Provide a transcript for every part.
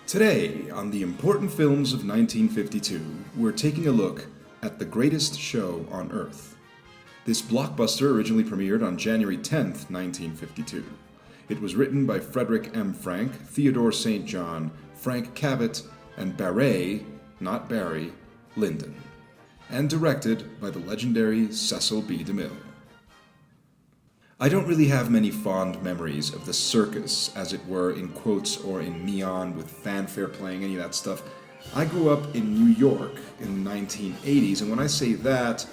Today, on the important films of 1952, we're taking a look at The Greatest Show on Earth. This blockbuster originally premiered on January 10th, 1952. It was written by Frederick M. Frank, Theodore St. John, Frank Cavett, and Barry, not Barry, Lyndon, and directed by the legendary Cecil B. DeMille. I don't really have many fond memories of the circus, as it were, in quotes or in neon with fanfare playing, any of that stuff. I grew up in New York in the 1980s, and when I say that,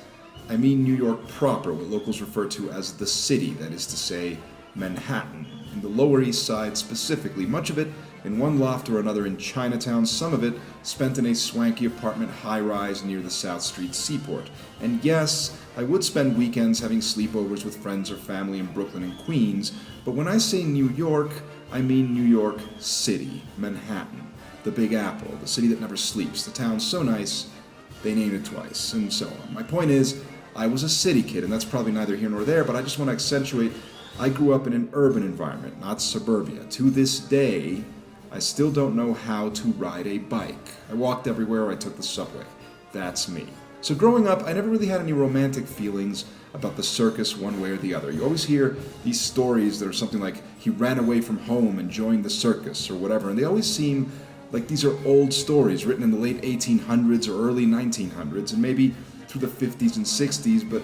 I mean New York proper, what locals refer to as the city, that is to say, Manhattan, in the Lower East Side specifically, much of it in one loft or another in Chinatown, some of it spent in a swanky apartment high-rise near the South Street Seaport. And yes, I would spend weekends having sleepovers with friends or family in Brooklyn and Queens, but when I say New York, I mean New York City, Manhattan, the Big Apple, the city that never sleeps, the town so nice, they named it twice, and so on. My point is, I was a city kid, and that's probably neither here nor there, but I just want to accentuate, I grew up in an urban environment, not suburbia. To this day, I still don't know how to ride a bike. I walked everywhere, I took the subway. That's me. So growing up, I never really had any romantic feelings about the circus one way or the other. You always hear these stories that are something like, he ran away from home and joined the circus or whatever, and they always seem like these are old stories written in the late 1800s or early 1900s, and maybe through the 50s and 60s, but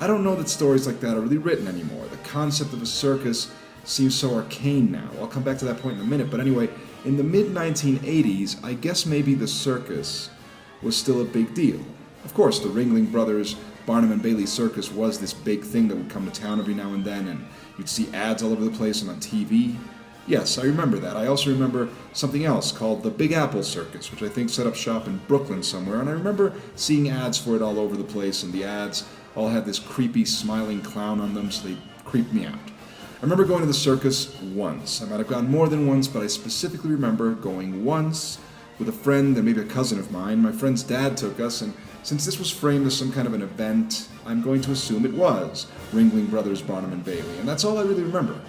I don't know that stories like that are really written anymore. The concept of a circus seems so arcane now. I'll come back to that point in a minute, but anyway, in the mid-1980s, I guess maybe the circus was still a big deal. Of course, the Ringling Brothers, Barnum and Bailey Circus was this big thing that would come to town every now and then, and you'd see ads all over the place and on TV. Yes, I remember that. I also remember something else called the Big Apple Circus, which I think set up shop in Brooklyn somewhere, and I remember seeing ads for it all over the place, and the ads all had this creepy smiling clown on them, so they creeped me out. I remember going to the circus once. I might have gone more than once, but I specifically remember going once with a friend and maybe a cousin of mine. My friend's dad took us, and since this was framed as some kind of an event, I'm going to assume it was Ringling Brothers, Barnum and Bailey, and that's all I really remember.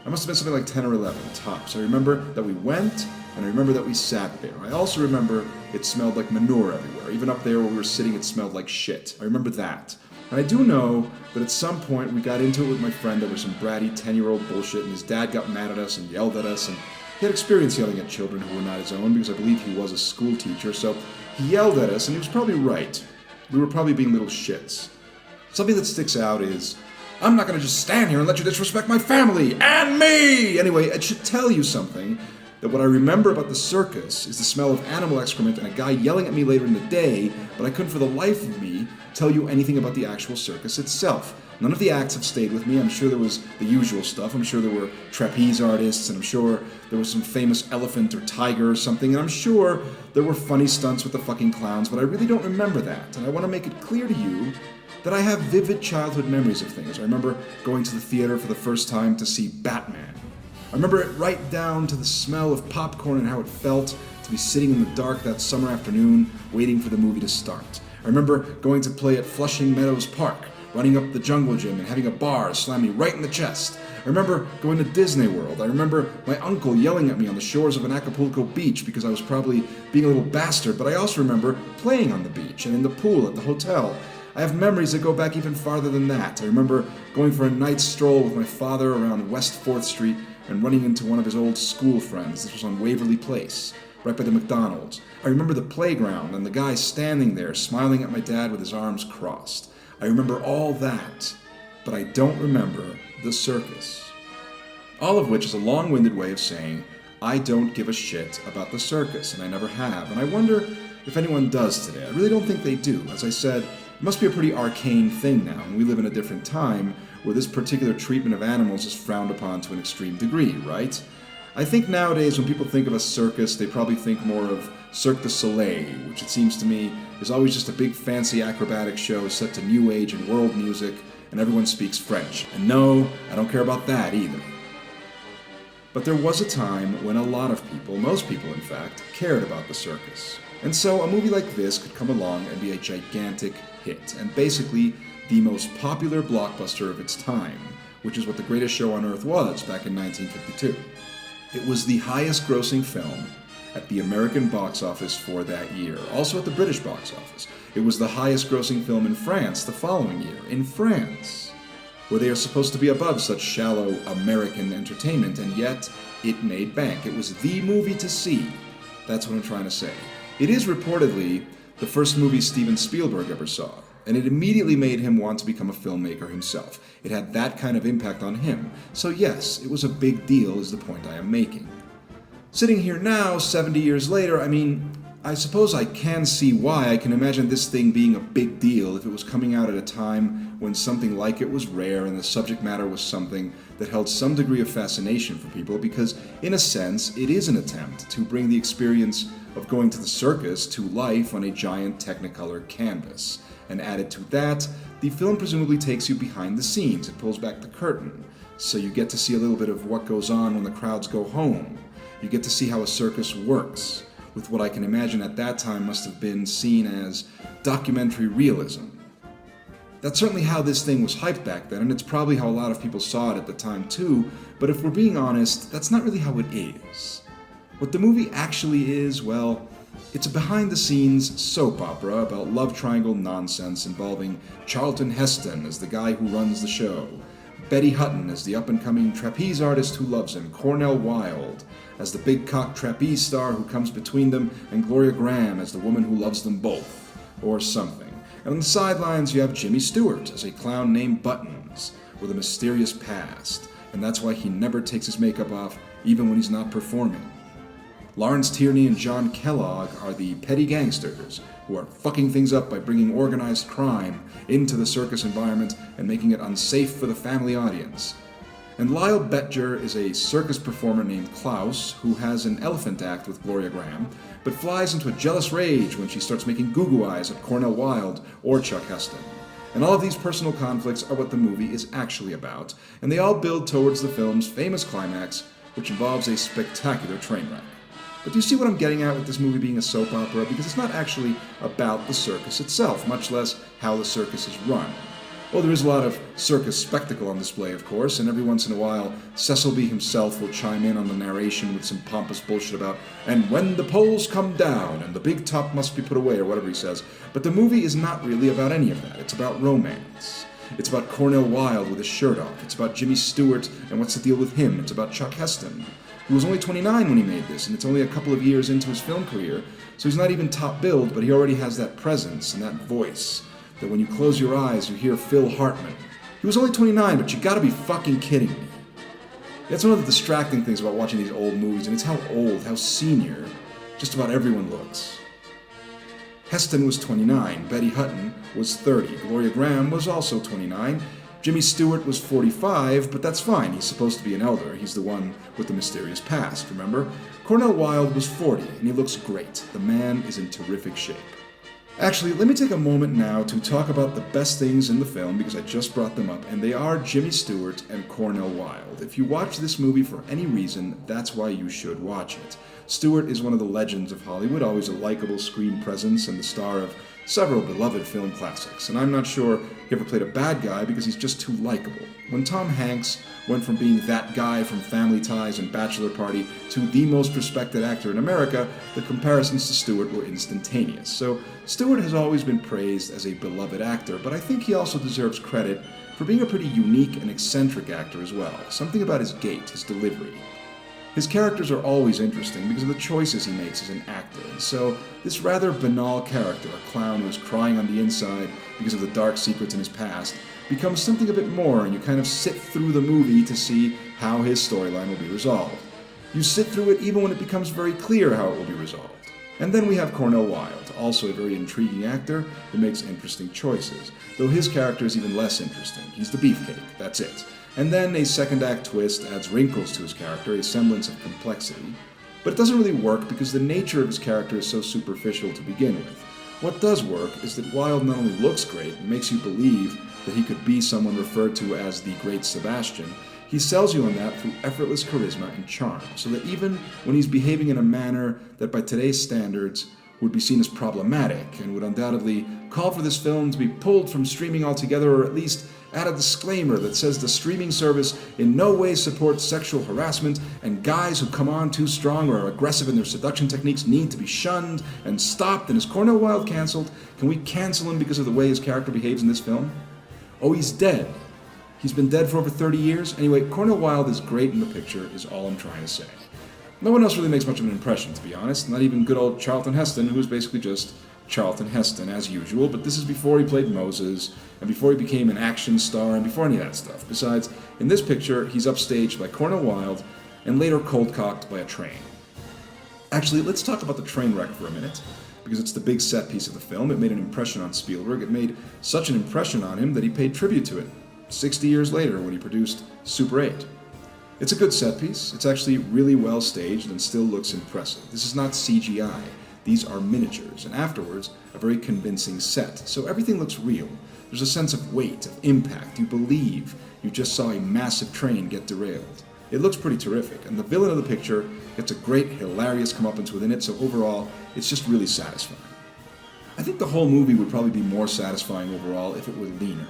I must have been something like 10 or 11, tops. I remember that we went, and I remember that we sat there. I also remember it smelled like manure everywhere. Even up there where we were sitting, it smelled like shit. I remember that. And I do know that at some point we got into it with my friend. There was some bratty 10-year-old bullshit, and his dad got mad at us and yelled at us, and he had experience yelling at children who were not his own, because I believe he was a school teacher, so he yelled at us, and he was probably right. We were probably being little shits. Something that sticks out is, I'm not going to just stand here and let you disrespect my family and me! Anyway, it should tell you something, that what I remember about the circus is the smell of animal excrement and a guy yelling at me later in the day, but I couldn't for the life of me tell you anything about the actual circus itself. None of the acts have stayed with me. I'm sure there was the usual stuff. I'm sure there were trapeze artists, and I'm sure there was some famous elephant or tiger or something, and I'm sure there were funny stunts with the fucking clowns, but I really don't remember that, and I want to make it clear to you that I have vivid childhood memories of things. I remember going to the theater for the first time to see Batman. I remember it right down to the smell of popcorn and how it felt to be sitting in the dark that summer afternoon waiting for the movie to start. I remember going to play at Flushing Meadows Park, running up the jungle gym and having a bar slam me right in the chest. I remember going to Disney World. I remember my uncle yelling at me on the shores of an Acapulco beach because I was probably being a little bastard, but I also remember playing on the beach and in the pool at the hotel. I have memories that go back even farther than that. I remember going for a night stroll with my father around West 4th Street and running into one of his old school friends. This was on Waverly Place, right by the McDonald's. I remember the playground and the guy standing there smiling at my dad with his arms crossed. I remember all that, but I don't remember the circus. All of which is a long-winded way of saying, I don't give a shit about the circus, and I never have, and I wonder if anyone does today. I really don't think they do. As I said, it must be a pretty arcane thing now, and we live in a different time where this particular treatment of animals is frowned upon to an extreme degree, right? I think nowadays when people think of a circus, they probably think more of Cirque du Soleil, which it seems to me is always just a big fancy acrobatic show set to new age and world music, and everyone speaks French. And no, I don't care about that either. But there was a time when a lot of people, most people in fact, cared about the circus. And so a movie like this could come along and be a gigantic hit, and basically the most popular blockbuster of its time, which is what The Greatest Show on Earth was back in 1952. It was the highest grossing film at the American box office for that year, also at the British box office. It was the highest grossing film in France the following year, in France, where they are supposed to be above such shallow American entertainment, and yet it made bank. It was the movie to see. That's what I'm trying to say. It is reportedly the first movie Steven Spielberg ever saw, and it immediately made him want to become a filmmaker himself. It had that kind of impact on him. So yes, it was a big deal is the point I am making. Sitting here now, 70 years later, I suppose I can see why. I can imagine this thing being a big deal if it was coming out at a time when something like it was rare and the subject matter was something that held some degree of fascination for people, because in a sense it is an attempt to bring the experience of going to the circus to life on a giant Technicolor canvas. And added to that, the film presumably takes you behind the scenes. It pulls back the curtain, so you get to see a little bit of what goes on when the crowds go home. You get to see how a circus works, with what I can imagine at that time must have been seen as documentary realism. That's certainly how this thing was hyped back then, and it's probably how a lot of people saw it at the time too, but if we're being honest, that's not really how it is. What the movie actually is, well, it's a behind-the-scenes soap opera about love triangle nonsense involving Charlton Heston as the guy who runs the show, Betty Hutton as the up-and-coming trapeze artist who loves him, Cornell Wilde as the big-cock trapeze star who comes between them, and Gloria Grahame as the woman who loves them both, or something. And on the sidelines you have Jimmy Stewart as a clown named Buttons, with a mysterious past, and that's why he never takes his makeup off, even when he's not performing. Lawrence Tierney and John Kellogg are the petty gangsters who are fucking things up by bringing organized crime into the circus environment and making it unsafe for the family audience. And Lyle Betger is a circus performer named Klaus who has an elephant act with Gloria Grahame, but flies into a jealous rage when she starts making goo-goo eyes at Cornell Wilde or Chuck Heston. And all of these personal conflicts are what the movie is actually about, and they all build towards the film's famous climax, which involves a spectacular train wreck. But do you see what I'm getting at with this movie being a soap opera? Because it's not actually about the circus itself, much less how the circus is run. Well, there is a lot of circus spectacle on display, of course, and every once in a while, Cecil B himself will chime in on the narration with some pompous bullshit about, and when the poles come down, and the big top must be put away, or whatever he says. But the movie is not really about any of that. It's about romance. It's about Cornell Wilde with his shirt off. It's about Jimmy Stewart and what's the deal with him. It's about Chuck Heston, who was only 29 when he made this, and it's only a couple of years into his film career, so he's not even top billed, but he already has that presence and that voice that when you close your eyes, you hear Phil Hartman. He was only 29, but you gotta be fucking kidding me. That's one of the distracting things about watching these old movies, and it's how old, how senior, just about everyone looks. Heston was 29, Betty Hutton was 30, Gloria Grahame was also 29, Jimmy Stewart was 45, but that's fine, he's supposed to be an elder, he's the one with the mysterious past, remember? Cornell Wilde was 40, and he looks great. The man is in terrific shape. Actually, let me take a moment now to talk about the best things in the film, because I just brought them up, and they are Jimmy Stewart and Cornell Wilde. If you watch this movie for any reason, that's why you should watch it. Stewart is one of the legends of Hollywood, always a likable screen presence and the star of several beloved film classics, and I'm not sure he ever played a bad guy because he's just too likable. When Tom Hanks went from being that guy from Family Ties and Bachelor Party to the most respected actor in America, the comparisons to Stewart were instantaneous. So Stewart has always been praised as a beloved actor, but I think he also deserves credit for being a pretty unique and eccentric actor as well. Something about his gait, his delivery. His characters are always interesting because of the choices he makes as an actor, and so this rather banal character, a clown who's crying on the inside because of the dark secrets in his past, becomes something a bit more, and you kind of sit through the movie to see how his storyline will be resolved. You sit through it even when it becomes very clear how it will be resolved. And then we have Cornell Wilde, also a very intriguing actor who makes interesting choices, though his character is even less interesting. He's the beefcake, that's it. And then a second act twist adds wrinkles to his character, a semblance of complexity. But it doesn't really work because the nature of his character is so superficial to begin with. What does work is that Wilde not only looks great and makes you believe that he could be someone referred to as the Great Sebastian, he sells you on that through effortless charisma and charm, so that even when he's behaving in a manner that by today's standards would be seen as problematic and would undoubtedly call for this film to be pulled from streaming altogether, or at least add a disclaimer that says the streaming service in no way supports sexual harassment, and guys who come on too strong or are aggressive in their seduction techniques need to be shunned and stopped. And is Cornel Wilde cancelled? Can we cancel him because of the way his character behaves in this film? Oh, he's dead. He's been dead for over 30 years. Anyway, Cornel Wilde is great in the picture, is all I'm trying to say. No one else really makes much of an impression, to be honest. Not even good old Charlton Heston, who is basically just Charlton Heston, as usual, but this is before he played Moses, and before he became an action star, and before any of that stuff. Besides, in this picture, he's upstaged by Cornel Wilde, and later cold-cocked by a train. Actually, let's talk about the train wreck for a minute, because it's the big set piece of the film. It made an impression on Spielberg. It made such an impression on him that he paid tribute to it 60 years later when he produced Super 8. It's a good set piece. It's actually really well staged and still looks impressive. This is not CGI. These are miniatures, and afterwards, a very convincing set. So everything looks real. There's a sense of weight, of impact. You believe you just saw a massive train get derailed. It looks pretty terrific, and the villain of the picture gets a great, hilarious comeuppance within it, so overall, it's just really satisfying. I think the whole movie would probably be more satisfying overall if it were leaner.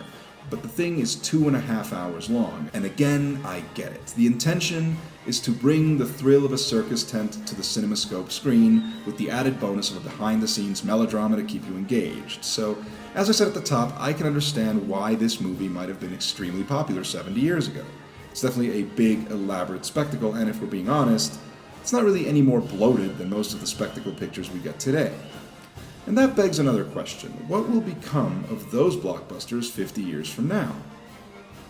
But the thing is 2.5 hours long, and again, I get it. The intention is to bring the thrill of a circus tent to the CinemaScope screen with the added bonus of a behind-the-scenes melodrama to keep you engaged. So, as I said at the top, I can understand why this movie might have been extremely popular 70 years ago. It's definitely a big, elaborate spectacle, and if we're being honest, it's not really any more bloated than most of the spectacle pictures we get today. And that begs another question. What will become of those blockbusters 50 years from now?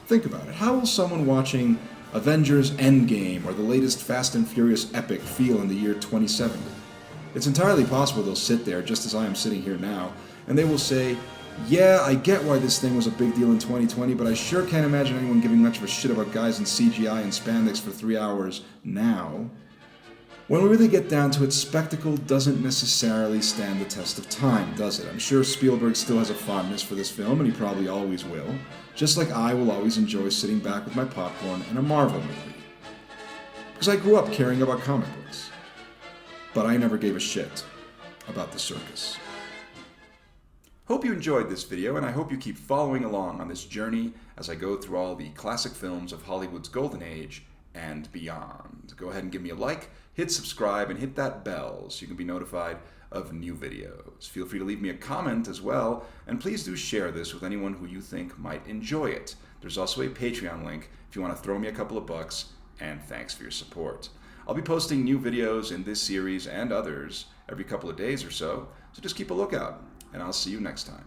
Think about it. How will someone watching Avengers Endgame or the latest Fast and Furious epic feel in the year 2070? It's entirely possible they'll sit there, just as I am sitting here now, and they will say, yeah, I get why this thing was a big deal in 2020, but I sure can't imagine anyone giving much of a shit about guys in CGI and spandex for 3 hours now. When we really get down to it, spectacle doesn't necessarily stand the test of time, does it? I'm sure Spielberg still has a fondness for this film, and he probably always will, just like I will always enjoy sitting back with my popcorn and a Marvel movie. Because I grew up caring about comic books. But I never gave a shit about the circus. Hope you enjoyed this video, and I hope you keep following along on this journey as I go through all the classic films of Hollywood's golden age and beyond. Go ahead and give me a like, hit subscribe, and hit that bell so you can be notified of new videos. Feel free to leave me a comment as well, and please do share this with anyone who you think might enjoy it. There's also a Patreon link if you want to throw me a couple of bucks, and thanks for your support. I'll be posting new videos in this series and others every couple of days or so, so just keep a lookout, and I'll see you next time.